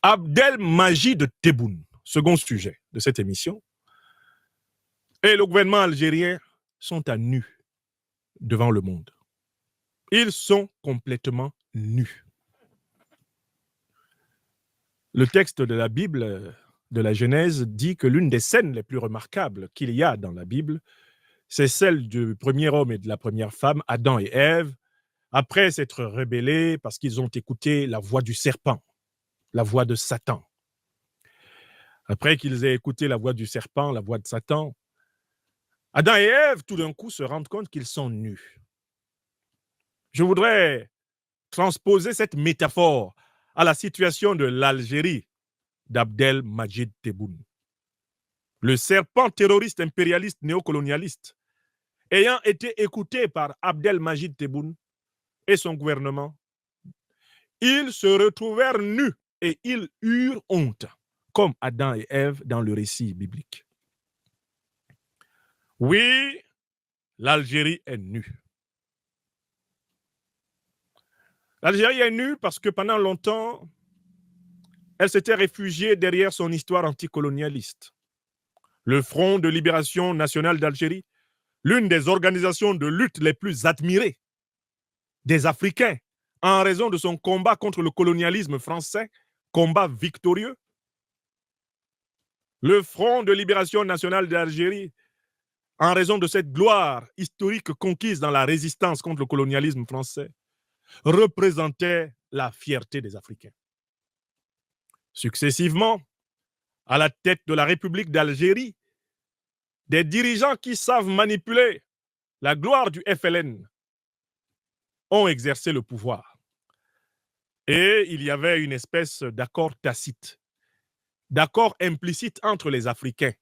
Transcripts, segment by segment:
Abdelmajid Tebboune, second sujet de cette émission, et le gouvernement algérien sont à nu devant le monde. Ils sont complètement nus. Le texte de la Bible, de la Genèse, dit que l'une des scènes les plus remarquables qu'il y a dans la Bible, c'est celle du premier homme et de la première femme, Adam et Ève, après s'être rebellés parce qu'ils ont écouté la voix du serpent, la voix de Satan. Après qu'ils aient écouté la voix du serpent, la voix de Satan, Adam et Ève, tout d'un coup, se rendent compte qu'ils sont nus. Je voudrais transposer cette métaphore à la situation de l'Algérie d'Abdelmajid Tebboune. Le serpent terroriste impérialiste néocolonialiste ayant été écouté par Abdelmajid Tebboune et son gouvernement, ils se retrouvèrent nus et ils eurent honte, comme Adam et Ève dans le récit biblique. Oui, l'Algérie est nue. L'Algérie est nue parce que pendant longtemps, elle s'était réfugiée derrière son histoire anticolonialiste. Le Front de libération nationale d'Algérie, l'une des organisations de lutte les plus admirées des Africains en raison de son combat contre le colonialisme français, combat victorieux. Le Front de libération nationale d'Algérie, en raison de cette gloire historique conquise dans la résistance contre le colonialisme français, représentait la fierté des Africains. Successivement, à la tête de la République d'Algérie, des dirigeants qui savent manipuler la gloire du FLN ont exercé le pouvoir. Et il y avait une espèce d'accord tacite, d'accord implicite entre les Africains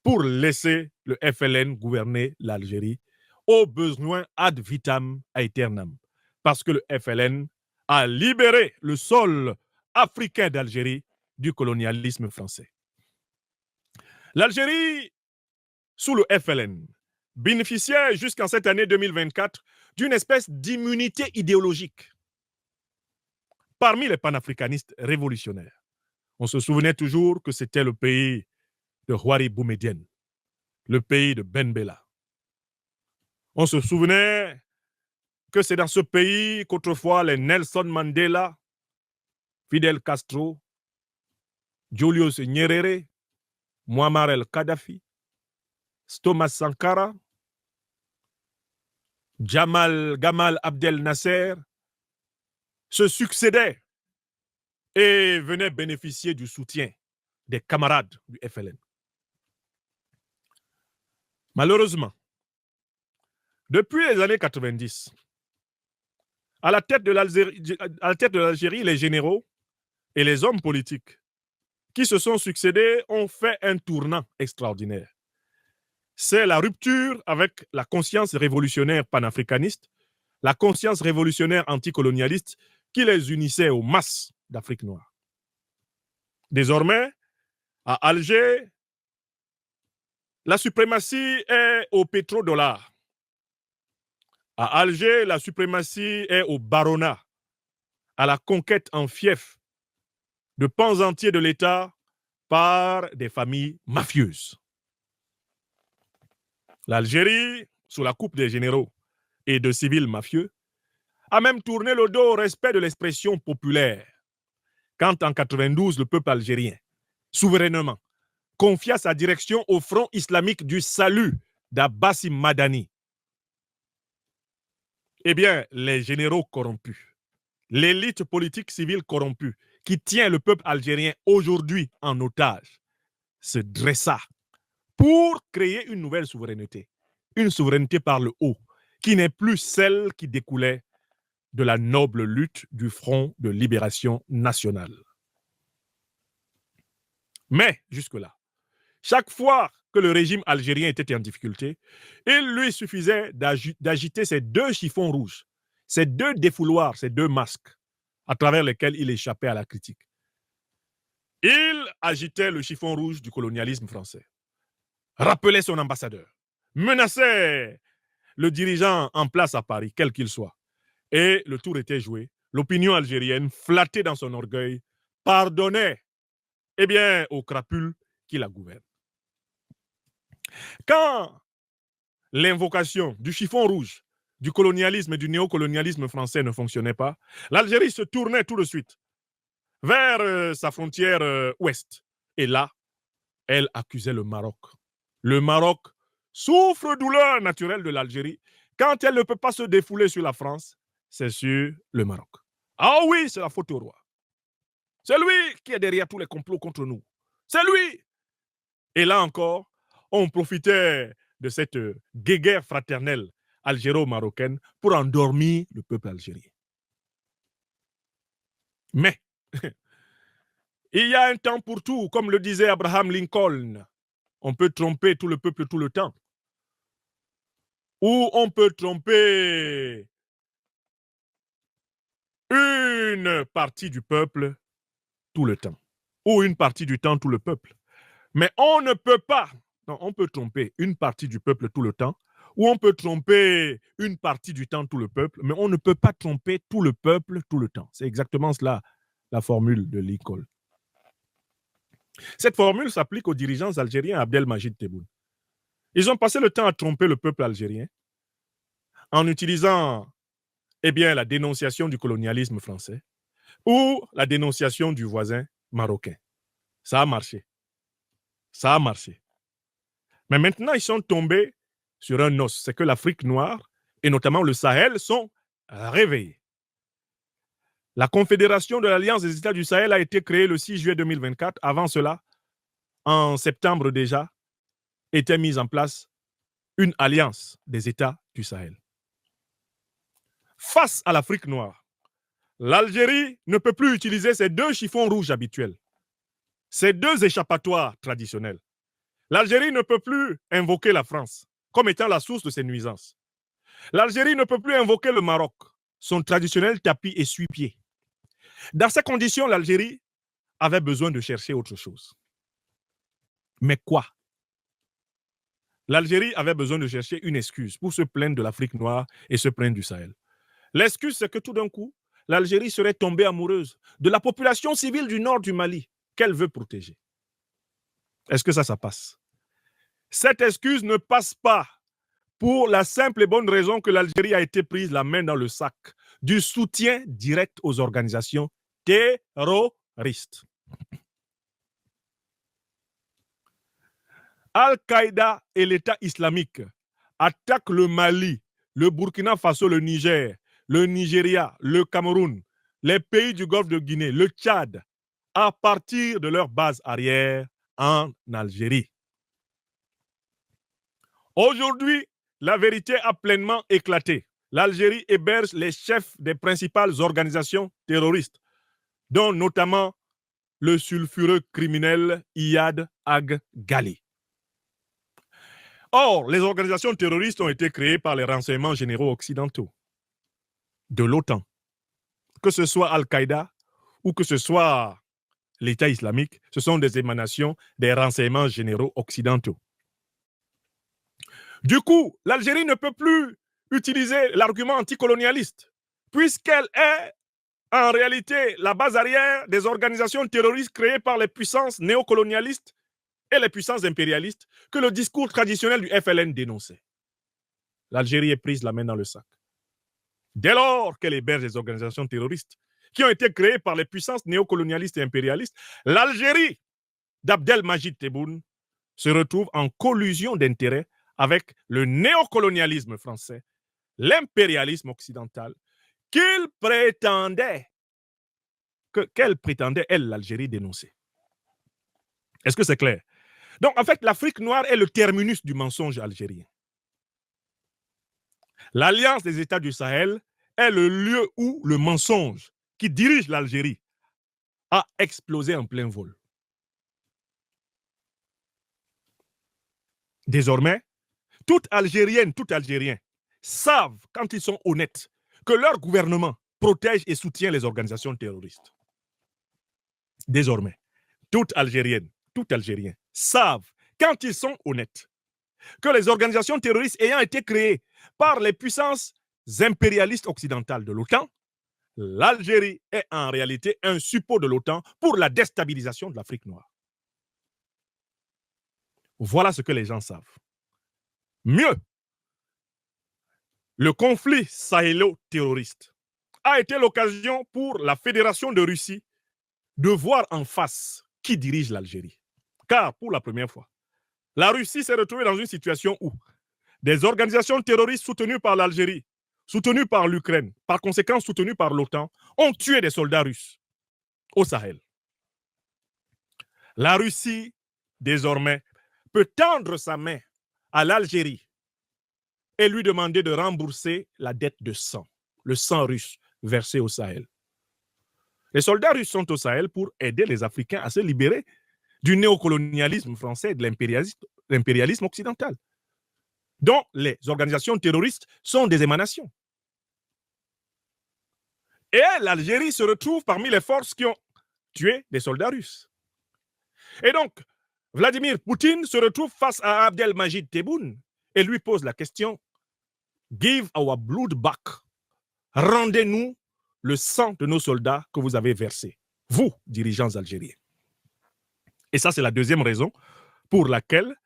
pour laisser le FLN gouverner l'Algérie, au besoin ad vitam aeternam, parce que le FLN a libéré le sol africain d'Algérie du colonialisme français. L'Algérie, sous le FLN, bénéficiait jusqu'en cette année 2024 d'une espèce d'immunité idéologique parmi les panafricanistes révolutionnaires. On se souvenait toujours que c'était le pays de Houari Boumedienne, le pays de Ben Bella. On se souvenait que c'est dans ce pays qu'autrefois les Nelson Mandela, Fidel Castro, Julius Nyerere, Muammar el-Kadhafi, Thomas Sankara, Gamal Abdel Nasser se succédaient et venaient bénéficier du soutien des camarades du FLN. Malheureusement, depuis les années 90, à la tête de l'Algérie, les généraux et les hommes politiques qui se sont succédés ont fait un tournant extraordinaire. C'est la rupture avec la conscience révolutionnaire panafricaniste, la conscience révolutionnaire anticolonialiste qui les unissait aux masses d'Afrique noire. Désormais, à Alger, la suprématie est au pétrodollar. À Alger, la suprématie est au baronat, à la conquête en fief de pans entiers de l'État par des familles mafieuses. L'Algérie, sous la coupe des généraux et de civils mafieux, a même tourné le dos au respect de l'expression populaire. Quand en 92, le peuple algérien, souverainement, confia sa direction au Front islamique du salut d'Abbassi Madani, eh bien, les généraux corrompus, l'élite politique civile corrompue, qui tient le peuple algérien aujourd'hui en otage, se dressa pour créer une nouvelle souveraineté, une souveraineté par le haut, qui n'est plus celle qui découlait de la noble lutte du Front de libération nationale. Mais, jusque-là, chaque fois que le régime algérien était en difficulté, il lui suffisait d'agiter ces deux chiffons rouges, ces deux défouloirs, ces deux masques, à travers lesquels il échappait à la critique. Il agitait le chiffon rouge du colonialisme français, rappelait son ambassadeur, menaçait le dirigeant en place à Paris, quel qu'il soit. Et le tour était joué. L'opinion algérienne, flattée dans son orgueil, pardonnait aux crapules qui la gouvernent. Quand l'invocation du chiffon rouge, du colonialisme et du néocolonialisme français ne fonctionnait pas, l'Algérie se tournait tout de suite vers sa frontière ouest. Et là, elle accusait le Maroc. Le Maroc souffre douleur naturelle de l'Algérie. Quand elle ne peut pas se défouler sur la France, c'est sur le Maroc. Ah oui, c'est la faute au roi. C'est lui qui est derrière tous les complots contre nous. C'est lui. Et là encore, on profitait de cette guéguerre fraternelle algéro-marocaine pour endormir le peuple algérien. Mais, il y a un temps pour tout, comme le disait Abraham Lincoln. On peut tromper tout le peuple tout le temps. Ou on peut tromper une partie du peuple tout le temps. Ou une partie du temps tout le peuple. Mais on ne peut pas, non, on peut tromper une partie du peuple tout le temps, ou on peut tromper une partie du temps tout le peuple, mais on ne peut pas tromper tout le peuple tout le temps. C'est exactement cela, la formule de Lincoln. Cette formule s'applique aux dirigeants algériens Abdelmajid Tebboune. Ils ont passé le temps à tromper le peuple algérien en utilisant la dénonciation du colonialisme français ou la dénonciation du voisin marocain. Ça a marché. Ça a marché. Mais maintenant, ils sont tombés sur un os. C'est que l'Afrique noire, et notamment le Sahel, sont réveillés. La Confédération de l'Alliance des États du Sahel a été créée le 6 juillet 2024. Avant cela, en septembre déjà, était mise en place une alliance des États du Sahel. Face à l'Afrique noire, l'Algérie ne peut plus utiliser ses deux chiffons rouges habituels, ces deux échappatoires traditionnels. L'Algérie ne peut plus invoquer la France comme étant la source de ses nuisances. L'Algérie ne peut plus invoquer le Maroc, son traditionnel tapis essuie-pieds. Dans ces conditions, l'Algérie avait besoin de chercher autre chose. Mais quoi? L'Algérie avait besoin de chercher une excuse pour se plaindre de l'Afrique noire et se plaindre du Sahel. L'excuse, c'est que tout d'un coup, l'Algérie serait tombée amoureuse de la population civile du nord du Mali qu'elle veut protéger. Est-ce que ça passe? Cette excuse ne passe pas pour la simple et bonne raison que l'Algérie a été prise la main dans le sac du soutien direct aux organisations terroristes. Al-Qaïda et l'État islamique attaquent le Mali, le Burkina Faso, le Niger, le Nigeria, le Cameroun, les pays du Golfe de Guinée, le Tchad, à partir de leur base arrière en Algérie. Aujourd'hui, la vérité a pleinement éclaté. L'Algérie héberge les chefs des principales organisations terroristes, dont notamment le sulfureux criminel Iyad Ag Ghali. Or, les organisations terroristes ont été créées par les renseignements généraux occidentaux de l'OTAN. Que ce soit Al-Qaïda ou que ce soit l'État islamique, ce sont des émanations des renseignements généraux occidentaux. Du coup, l'Algérie ne peut plus utiliser l'argument anticolonialiste, puisqu'elle est en réalité la base arrière des organisations terroristes créées par les puissances néocolonialistes et les puissances impérialistes que le discours traditionnel du FLN dénonçait. L'Algérie est prise la main dans le sac. Dès lors qu'elle héberge des organisations terroristes qui ont été créées par les puissances néocolonialistes et impérialistes, l'Algérie d'Abdelmajid Tebboune se retrouve en collusion d'intérêts avec le néocolonialisme français, l'impérialisme occidental, qu'elle prétendait, elle, l'Algérie, dénoncer. Est-ce que c'est clair? Donc, en fait, l'Afrique noire est le terminus du mensonge algérien. L'Alliance des États du Sahel est le lieu où le mensonge qui dirige l'Algérie a explosé en plein vol. Désormais, toute Algérienne, tout Algérien savent, quand ils sont honnêtes, que leur gouvernement protège et soutient les organisations terroristes. Désormais, toute Algérienne, tout Algérien savent, quand ils sont honnêtes, que les organisations terroristes ayant été créées par les puissances impérialistes occidentales de l'OTAN l'Algérie est en réalité un suppôt de l'OTAN pour la déstabilisation de l'Afrique noire. Voilà ce que les gens savent. Mieux, le conflit sahélo-terroriste a été l'occasion pour la Fédération de Russie de voir en face qui dirige l'Algérie. Car pour la première fois, la Russie s'est retrouvée dans une situation où des organisations terroristes soutenues par l'Algérie, soutenues par l'Ukraine, par conséquent soutenues par l'OTAN, ont tué des soldats russes au Sahel. La Russie, désormais, peut tendre sa main à l'Algérie et lui demander de rembourser la dette de sang, le sang russe versé au Sahel. Les soldats russes sont au Sahel pour aider les Africains à se libérer du néocolonialisme français et de l'impérialisme occidental, dont les organisations terroristes sont des émanations. Et l'Algérie se retrouve parmi les forces qui ont tué des soldats russes. Et donc, Vladimir Poutine se retrouve face à Abdelmajid Tebboune et lui pose la question « Give our blood back ». Rendez-nous le sang de nos soldats que vous avez versé, vous, dirigeants algériens. Et ça, c'est la deuxième raison pour laquelle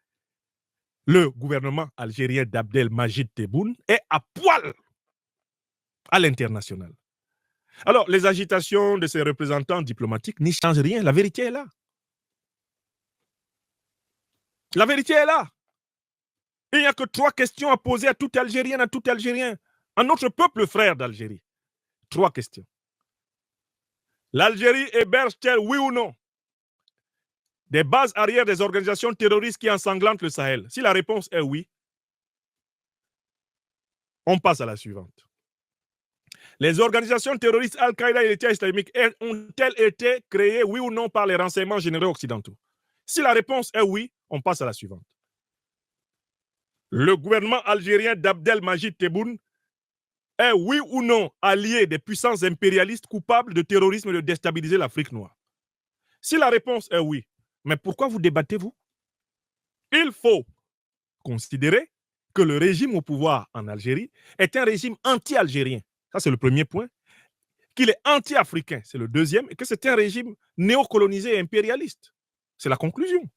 le gouvernement algérien d'Abdelmajid Tebboune est à poil à l'international. Alors, les agitations de ses représentants diplomatiques n'y changent rien. La vérité est là. La vérité est là. Il n'y a que 3 questions à poser à tout Algérien, à tout Algérien, à notre peuple frère d'Algérie. 3 questions. L'Algérie héberge-t-elle, oui ou non, des bases arrière des organisations terroristes qui ensanglantent le Sahel? Si la réponse est oui, on passe à la suivante. Les organisations terroristes Al-Qaïda et l'État islamique ont-elles été créées, oui ou non, par les renseignements généraux occidentaux? Si la réponse est oui, on passe à la suivante. Le gouvernement algérien d'Abdelmajid Tebboune est, oui ou non, allié des puissances impérialistes coupables de terrorisme et de déstabiliser l'Afrique noire? Si la réponse est oui, mais pourquoi vous débattez-vous? Il faut considérer que le régime au pouvoir en Algérie est un régime anti-algérien. Ça, c'est le premier point. Qu'il est anti-africain, c'est le deuxième, et que c'est un régime néocolonisé et impérialiste. C'est la conclusion.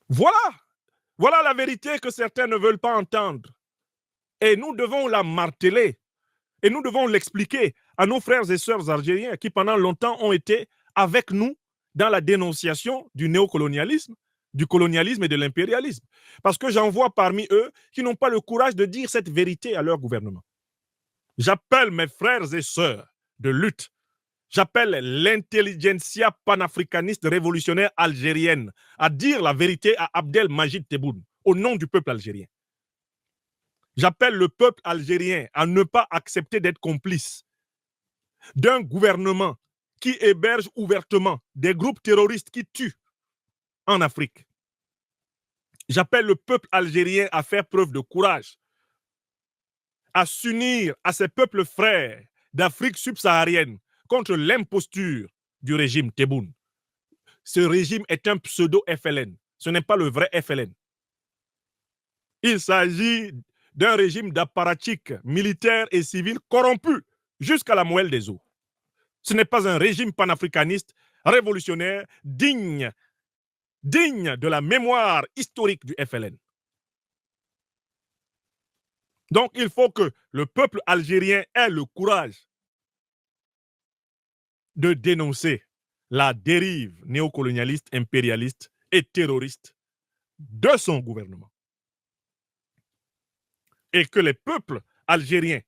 Voilà la vérité que certains ne veulent pas entendre. Et nous devons la marteler. Et nous devons l'expliquer à nos frères et sœurs algériens qui, pendant longtemps, ont été avec nous dans la dénonciation du néocolonialisme, du colonialisme et de l'impérialisme. Parce que j'en vois parmi eux qui n'ont pas le courage de dire cette vérité à leur gouvernement. J'appelle mes frères et sœurs de lutte, j'appelle l'intelligentsia panafricaniste révolutionnaire algérienne à dire la vérité à Abdelmajid Tebboune au nom du peuple algérien. J'appelle le peuple algérien à ne pas accepter d'être complice d'un gouvernement qui héberge ouvertement des groupes terroristes qui tuent en Afrique. J'appelle le peuple algérien à faire preuve de courage, à s'unir à ses peuples frères d'Afrique subsaharienne contre l'imposture du régime Tebboune. Ce régime est un pseudo-FLN. Ce n'est pas le vrai FLN. Il s'agit d'un régime d'apparatchiks militaires et civils corrompus jusqu'à la moelle des os. Ce n'est pas un régime panafricaniste révolutionnaire digne de la mémoire historique du FLN. Donc, il faut que le peuple algérien ait le courage de dénoncer la dérive néocolonialiste, impérialiste et terroriste de son gouvernement. Et que les peuples algériens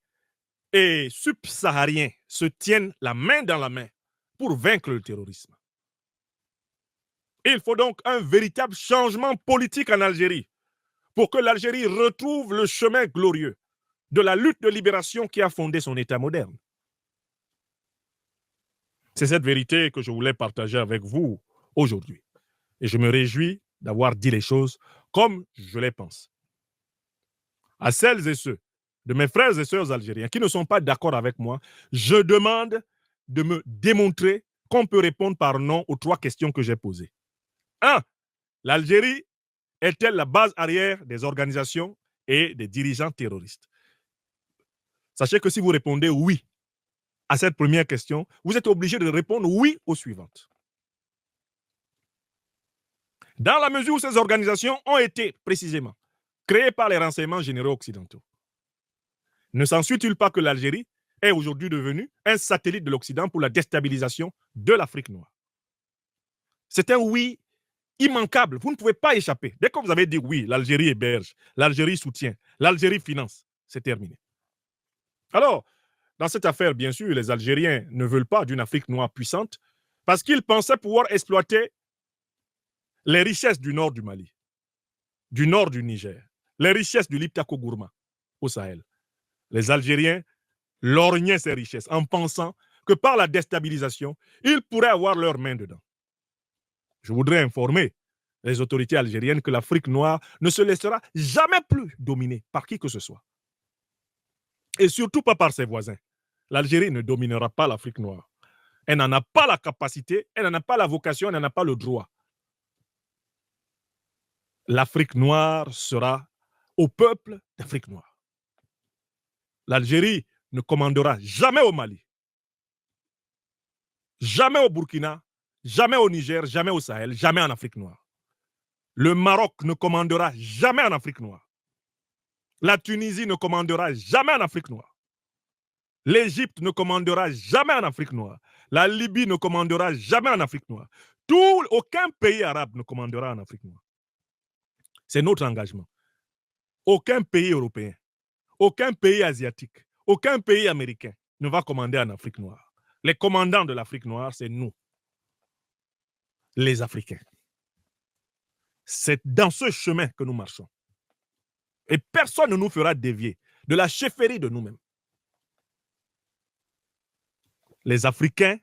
et subsahariens se tiennent la main dans la main pour vaincre le terrorisme. Il faut donc un véritable changement politique en Algérie pour que l'Algérie retrouve le chemin glorieux de la lutte de libération qui a fondé son État moderne. C'est cette vérité que je voulais partager avec vous aujourd'hui. Et je me réjouis d'avoir dit les choses comme je les pense. À celles et ceux de mes frères et sœurs algériens qui ne sont pas d'accord avec moi, je demande de me démontrer qu'on peut répondre par non aux 3 questions que j'ai posées. 1. L'Algérie est-elle la base arrière des organisations et des dirigeants terroristes? Sachez que si vous répondez oui à cette première question, vous êtes obligé de répondre oui aux suivantes. Dans la mesure où ces organisations ont été précisément créées par les renseignements généraux occidentaux, ne s'ensuit-il pas que l'Algérie est aujourd'hui devenue un satellite de l'Occident pour la déstabilisation de l'Afrique noire? C'est un oui immanquable. Vous ne pouvez pas échapper. Dès que vous avez dit oui, l'Algérie héberge, l'Algérie soutient, l'Algérie finance, c'est terminé. Alors, dans cette affaire, bien sûr, les Algériens ne veulent pas d'une Afrique noire puissante parce qu'ils pensaient pouvoir exploiter les richesses du nord du Mali, du nord du Niger, les richesses du Liptako Gourma au Sahel. Les Algériens lorgnaient ces richesses en pensant que par la déstabilisation, ils pourraient avoir leurs mains dedans. Je voudrais informer les autorités algériennes que l'Afrique noire ne se laissera jamais plus dominer par qui que ce soit. Et surtout pas par ses voisins. L'Algérie ne dominera pas l'Afrique noire. Elle n'en a pas la capacité, elle n'en a pas la vocation, elle n'en a pas le droit. L'Afrique noire sera au peuple d'Afrique noire. L'Algérie ne commandera jamais au Mali, jamais au Burkina, jamais au Niger, jamais au Sahel, jamais en Afrique noire. Le Maroc ne commandera jamais en Afrique noire. La Tunisie ne commandera jamais en Afrique noire. L'Égypte ne commandera jamais en Afrique noire. La Libye ne commandera jamais en Afrique noire. Aucun pays arabe ne commandera en Afrique noire. C'est notre engagement. Aucun pays européen, aucun pays asiatique, aucun pays américain ne va commander en Afrique noire. Les commandants de l'Afrique noire, c'est nous, les Africains. C'est dans ce chemin que nous marchons. Et personne ne nous fera dévier de la chefferie de nous-mêmes. Les Africains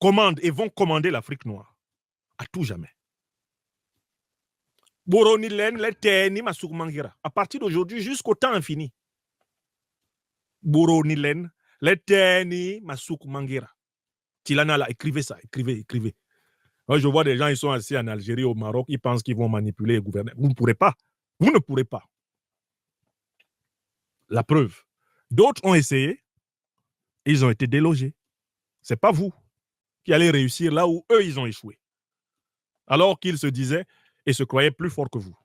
commandent et vont commander l'Afrique noire à tout jamais. À partir d'aujourd'hui jusqu'au temps infini. Boronilen, Leteni Masuk Mangira. Tilanala, écrivez ça, écrivez. Moi, je vois des gens, ils sont assis en Algérie, au Maroc, ils pensent qu'ils vont manipuler et gouverner. Vous ne pourrez pas. Vous ne pourrez pas. La preuve. D'autres ont essayé, ils ont été délogés. Ce n'est pas vous qui allez réussir là où eux, ils ont échoué. Alors qu'ils se disaient et se croyaient plus forts que vous.